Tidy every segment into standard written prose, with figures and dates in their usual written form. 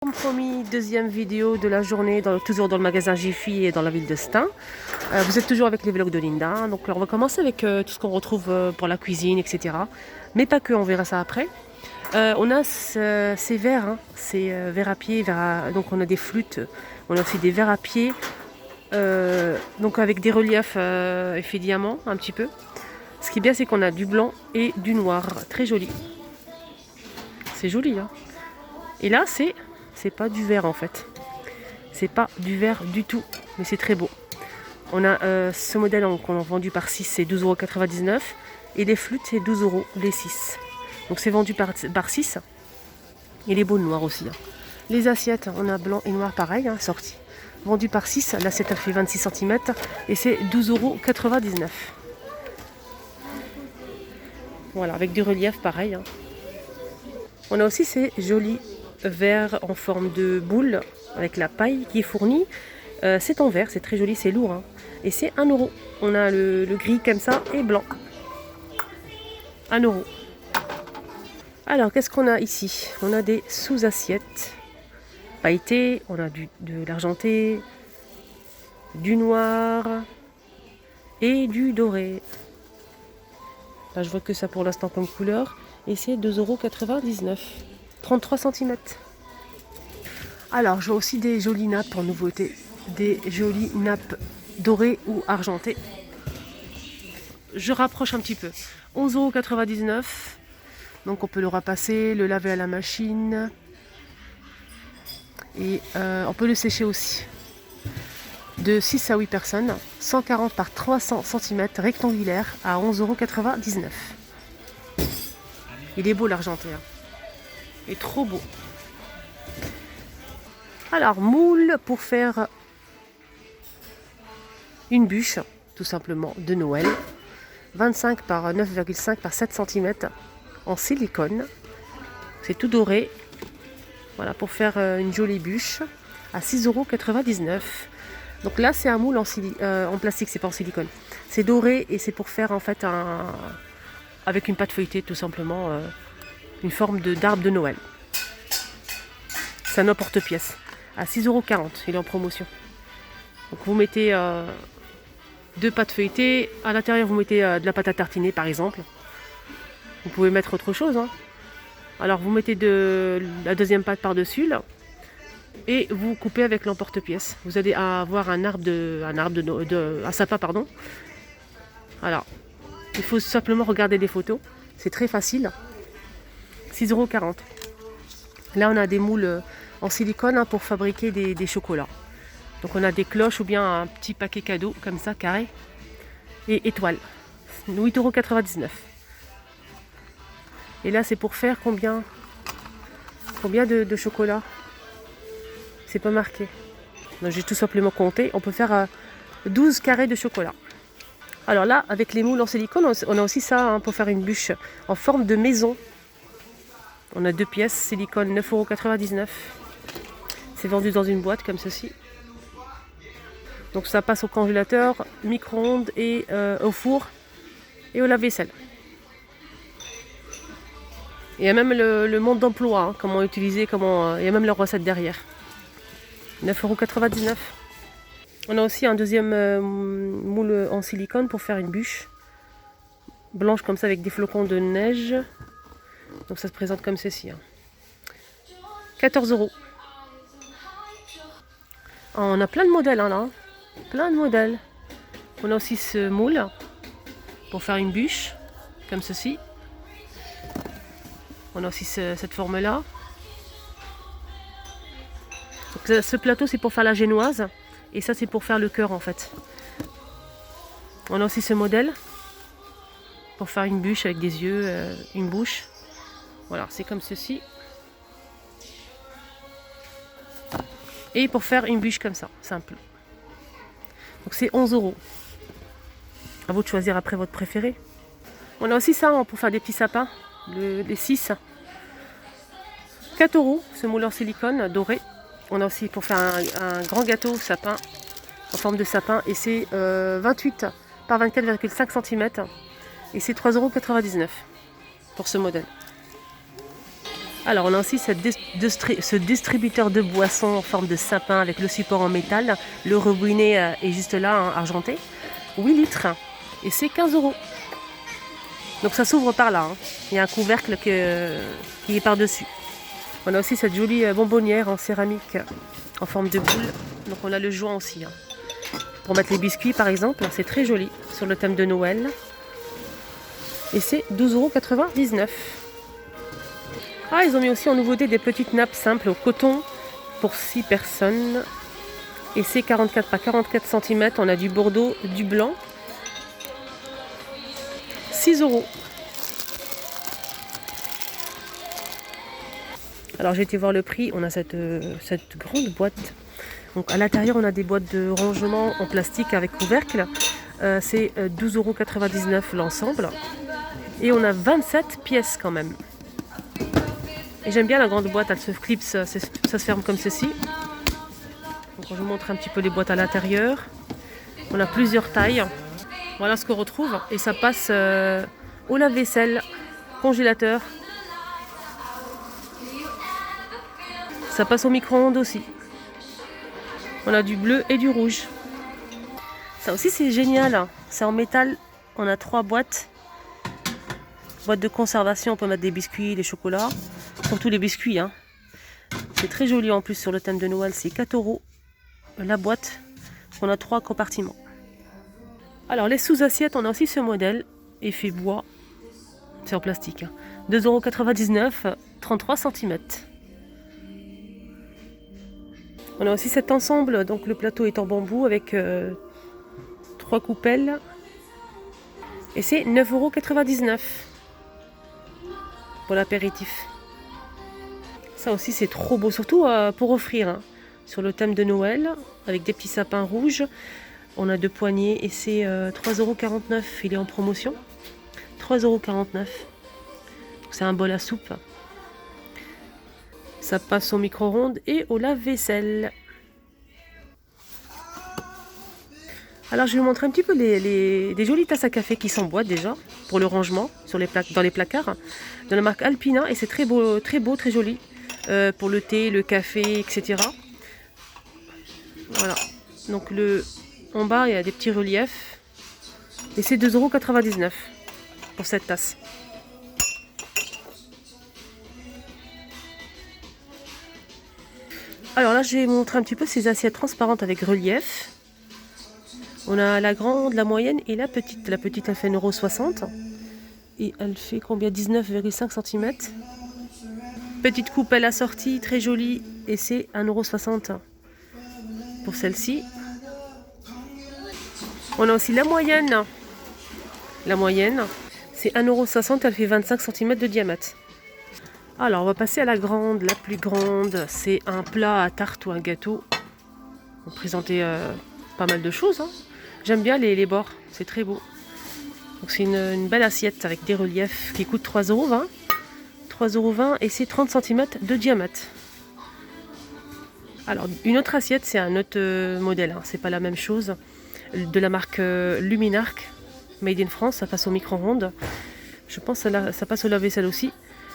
Comme promis, deuxième vidéo de la journée, toujours dans le magasin Jiffy et dans la ville de Stein. Vous êtes toujours avec les vlogs de Linda. Donc on va commencer avec tout ce qu'on retrouve pour la cuisine, etc. Mais pas que, on verra ça après. On a ces verres, hein, ces verres à pied, donc on a des flûtes, on a aussi des verres à pied, donc avec des reliefs effets diamant un petit peu. Ce qui est bien, c'est qu'on a du blanc et du noir, très joli. C'est joli, hein. Et là, c'est pas du verre en fait. C'est pas du verre du tout, mais c'est très beau. On a ce modèle qu'on a vendu par 6, c'est 12,99 €. Et les flûtes, c'est 12 € les 6. Donc c'est vendu par 6. Et les baules noires aussi, hein. Les assiettes, on a blanc et noir pareil, hein, sorti. Vendu par 6, l'assiette elle fait 26 cm et c'est 12,99 €. Voilà, avec du relief pareil, hein. On a aussi ces jolis verre en forme de boule avec la paille qui est fournie. C'est en verre, c'est très joli, c'est lourd, hein. Et c'est 1 €. On a le gris comme ça et blanc. 1 €. Alors, qu'est-ce qu'on a ici? On a des sous-assiettes pailletées, on a de l'argenté, du noir et du doré. Là, je vois que ça pour l'instant comme couleur. Et c'est 2,99 €. 33 cm. Alors, je vois aussi des jolies nappes en nouveauté. Des jolies nappes dorées ou argentées. Je rapproche un petit peu. 11,99 €. Donc, on peut le repasser, le laver à la machine. Et on peut le sécher aussi. De 6 à 8 personnes. 140 par 300 cm rectangulaire à 11,99 €. Il est beau l'argenté, hein. Il est trop beau. Alors, moule pour faire une bûche, tout simplement, de Noël. 25 par 9,5 par 7 cm en silicone. C'est tout doré. Voilà, pour faire une jolie bûche à 6,99 €. Donc là, c'est un moule en plastique, c'est pas en silicone. C'est doré et c'est pour faire en fait avec une pâte feuilletée, tout simplement, une forme d'arbre de Noël. C'est un emporte-pièce. À 6,40 €, il est en promotion. Donc vous mettez 2 pâtes feuilletées, à l'intérieur vous mettez de la pâte à tartiner par exemple. Vous pouvez mettre autre chose, hein. Alors vous mettez la deuxième pâte par-dessus là, et vous coupez avec l'emporte-pièce. Vous allez avoir un sapin, pardon. Alors, il faut simplement regarder des photos, c'est très facile. 6,40 €. Là on a des moules en silicone, hein, pour fabriquer des chocolats. Donc on a des cloches ou bien un petit paquet cadeau comme ça, carré. Et étoiles. 8,99 €. Et là c'est pour faire combien de chocolat? C'est pas marqué. Donc j'ai tout simplement compté. On peut faire 12 carrés de chocolat. Alors là, avec les moules en silicone, on a aussi ça, hein, pour faire une bûche en forme de maison. On a 2 pièces, silicone, 9,99 €. C'est vendu dans une boîte comme ceci. Donc ça passe au congélateur, micro-ondes et au four et au lave-vaisselle. Il y a même le mode d'emploi, hein, comment utiliser, il y a même la recette derrière. 9,99 €. On a aussi un deuxième moule en silicone pour faire une bûche blanche comme ça avec des flocons de neige. Donc ça se présente comme ceci, hein. 14 €. On a plein de modèles, hein, là. Plein de modèles. On a aussi ce moule pour faire une bûche comme ceci. On a aussi cette forme-là. Donc, ce plateau, c'est pour faire la génoise. Et ça, c'est pour faire le cœur, en fait. On a aussi ce modèle pour faire une bûche avec des yeux, une bouche. Voilà, c'est comme ceci. Et pour faire une bûche comme ça, simple. Donc c'est 11 €. À vous de choisir après votre préféré. On a aussi ça, hein, pour faire des petits sapins, les 6. 4 €, ce moule en silicone doré. On a aussi pour faire un grand gâteau sapin, en forme de sapin. Et c'est 28 par 24,5 cm. Et c'est 3,99 € pour ce modèle. Alors on a aussi ce distributeur de boissons en forme de sapin avec le support en métal. Le robinet est juste là, hein, argenté. 8 litres et c'est 15 €. Donc ça s'ouvre par là. Hein. Il y a un couvercle qui est par-dessus. On a aussi cette jolie bonbonnière en céramique en forme de boule. Donc on a le joint aussi. Hein. Pour mettre les biscuits par exemple, c'est très joli sur le thème de Noël. Et c'est 12,99 €. Ah, ils ont mis aussi en nouveauté des petites nappes simples au coton pour 6 personnes. Et c'est 44 par 44 cm. On a du bordeaux, du blanc. 6 €. Alors j'ai été voir le prix. On a cette grande boîte. Donc à l'intérieur, on a des boîtes de rangement en plastique avec couvercle. C'est 12,99 € l'ensemble. Et on a 27 pièces quand même. Et j'aime bien la grande boîte, elle se clipse, ça se ferme comme ceci. Donc je vous montre un petit peu les boîtes à l'intérieur. On a plusieurs tailles. Voilà ce qu'on retrouve. Et ça passe au lave-vaisselle, congélateur. Ça passe au micro-ondes aussi. On a du bleu et du rouge. Ça aussi c'est génial. C'est en métal. On a 3 boîtes. Boîte de conservation, on peut mettre des biscuits, des chocolats. Surtout les biscuits. Hein. C'est très joli en plus sur le thème de Noël. C'est 4 € la boîte. On a 3 compartiments. Alors les sous-assiettes, on a aussi ce modèle. Effet bois. C'est en plastique. Hein. 2,99 €, 33 cm. On a aussi cet ensemble. Donc le plateau est en bambou avec 3 coupelles. Et c'est 9,99 € pour l'apéritif. Ça aussi c'est trop beau, surtout pour offrir. Hein. Sur le thème de Noël, avec des petits sapins rouges. On a 2 poignées et c'est 3,49 €. Il est en promotion. 3,49 €. C'est un bol à soupe. Ça passe au micro-ondes et au lave-vaisselle. Alors je vais vous montrer un petit peu des jolies tasses à café qui s'emboîtent déjà pour le rangement dans les placards de la marque Alpina et c'est très beau, très joli pour le thé, le café, etc. Voilà. Donc en bas il y a des petits reliefs et c'est 2,99 € pour cette tasse. Alors là je vais vous montrer un petit peu ces assiettes transparentes avec relief. On a la grande, la moyenne et la petite. La petite, elle fait 1,60 €. Et elle fait combien? 19,5 cm. Petite coupelle assortie, très jolie. Et c'est 1,60 € pour celle-ci. On a aussi la moyenne. La moyenne, c'est 1,60 €. Elle fait 25 cm de diamètre. Alors, on va passer à la grande. La plus grande, c'est un plat à tarte ou un gâteau. On va présenter pas mal de choses. Hein. J'aime bien les bords, c'est très beau. Donc c'est une belle assiette avec des reliefs qui coûte 3,20 €. 3,20 € et c'est 30 cm de diamètre. Alors une autre assiette, c'est un autre modèle, hein. C'est pas la même chose. De la marque Luminarc, Made in France, ça passe au micro-ondes. Je pense que ça passe au lave-vaisselle aussi.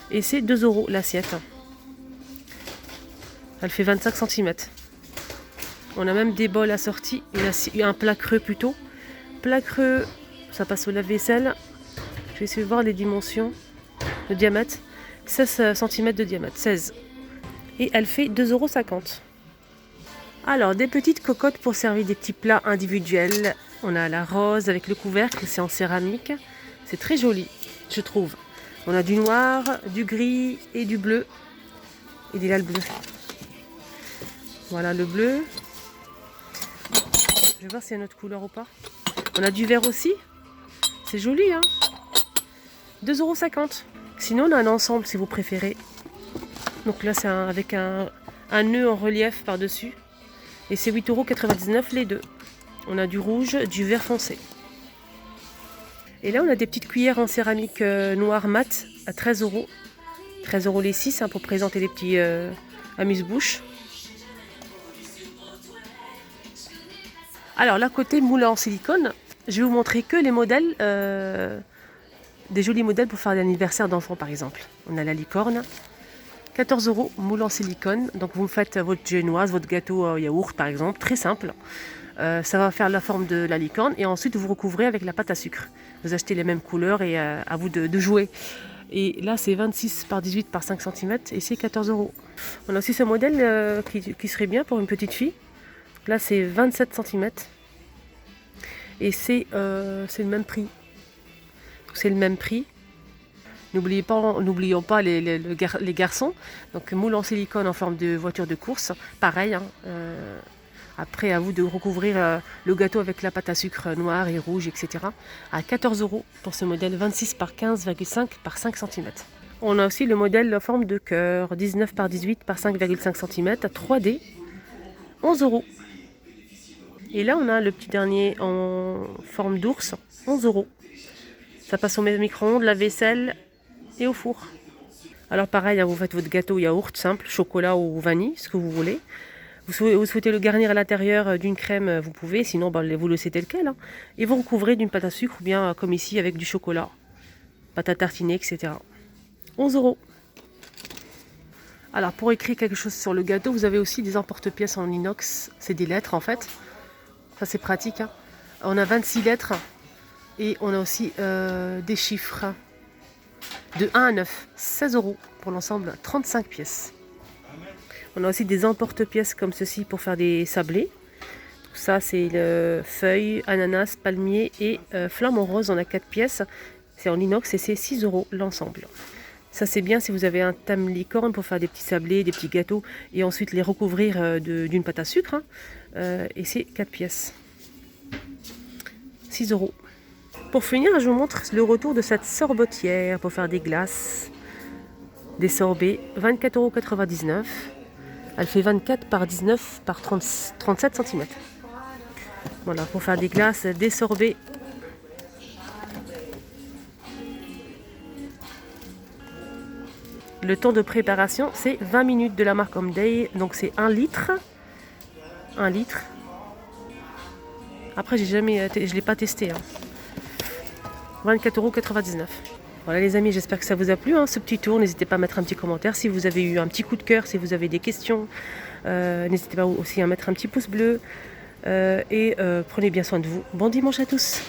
Et c'est 2 € l'assiette. Elle fait 25 cm. On a même des bols assortis, un plat creux plutôt. Plat creux, ça passe au lave-vaisselle. Je vais essayer de voir les dimensions. Le diamètre, 16 cm de diamètre, 16. Et elle fait 2,50 €. Alors, des petites cocottes pour servir des petits plats individuels. On a la rose avec le couvercle, c'est en céramique. C'est très joli, je trouve. On a du noir, du gris et du bleu. Il est là le bleu. Voilà le bleu. Je vais voir s'il y a une autre couleur ou pas. On a du vert aussi. C'est joli, hein. 2,50 €. Sinon, on a un ensemble si vous préférez. Donc là, c'est avec un nœud en relief par-dessus. Et c'est 8,99 € les deux. On a du rouge, du vert foncé. Et là, on a des petites cuillères en céramique noire mat à 13 €. 13 € les 6 hein, pour présenter les petits amuse-bouches. Alors là, côté moule en silicone, je vais vous montrer que les modèles, des jolis modèles pour faire l'anniversaire d'enfants par exemple. On a la licorne, 14 € moule en silicone. Donc vous faites votre génoise, votre gâteau yaourt par exemple, très simple. Ça va faire la forme de la licorne et ensuite vous recouvrez avec la pâte à sucre. Vous achetez les mêmes couleurs et à vous de jouer. Et là c'est 26 par 18 par 5 cm et c'est 14 €. On a aussi ce modèle qui serait bien pour une petite fille. Là c'est 27 cm et c'est le même prix. C'est le même prix. N'oublions pas les garçons. Donc moule en silicone en forme de voiture de course. Pareil. Après, à vous de recouvrir le gâteau avec la pâte à sucre noire et rouge, etc. à 14 € pour ce modèle 26 par 15,5 par 5 cm. On a aussi le modèle en forme de cœur, 19 par 18 par 5,5 cm, 3D, 11 €. Et là, on a le petit dernier en forme d'ours, 11 €. Ça passe au micro-ondes, la vaisselle et au four. Alors pareil, vous faites votre gâteau yaourt simple, chocolat ou vanille, ce que vous voulez. Vous souhaitez le garnir à l'intérieur d'une crème, vous pouvez, sinon vous le laissez tel quel. Et vous recouvrez d'une pâte à sucre ou bien comme ici avec du chocolat, pâte à tartiner, etc. 11 €. Alors pour écrire quelque chose sur le gâteau, vous avez aussi des emporte-pièces en inox, c'est des lettres en fait. Ça c'est pratique. On a 26 lettres et on a aussi des chiffres de 1 à 9, 16 € pour l'ensemble, 35 pièces. On a aussi des emporte-pièces comme ceci pour faire des sablés. Tout ça, c'est le feuille, ananas, palmier et flamant rose. On a 4 pièces. C'est en inox et c'est 6 € l'ensemble. Ça, c'est bien si vous avez un thème licorne pour faire des petits sablés, des petits gâteaux et ensuite les recouvrir d'une pâte à sucre. Et c'est 4 pièces. 6 €. Pour finir, je vous montre le retour de cette sorbotière pour faire des glaces, des sorbets. 24,99 €. Elle fait 24 par 19 par 37 cm. Voilà, pour faire des glaces, des sorbets. Le temps de préparation, c'est 20 minutes de la marque Homday. Donc c'est 1 litre. 1 litre. Après, je ne l'ai pas testé. 24,99 €. Voilà les amis, j'espère que ça vous a plu ce petit tour. N'hésitez pas à mettre un petit commentaire si vous avez eu un petit coup de cœur, si vous avez des questions. N'hésitez pas aussi à mettre un petit pouce bleu. Et prenez bien soin de vous. Bon dimanche à tous.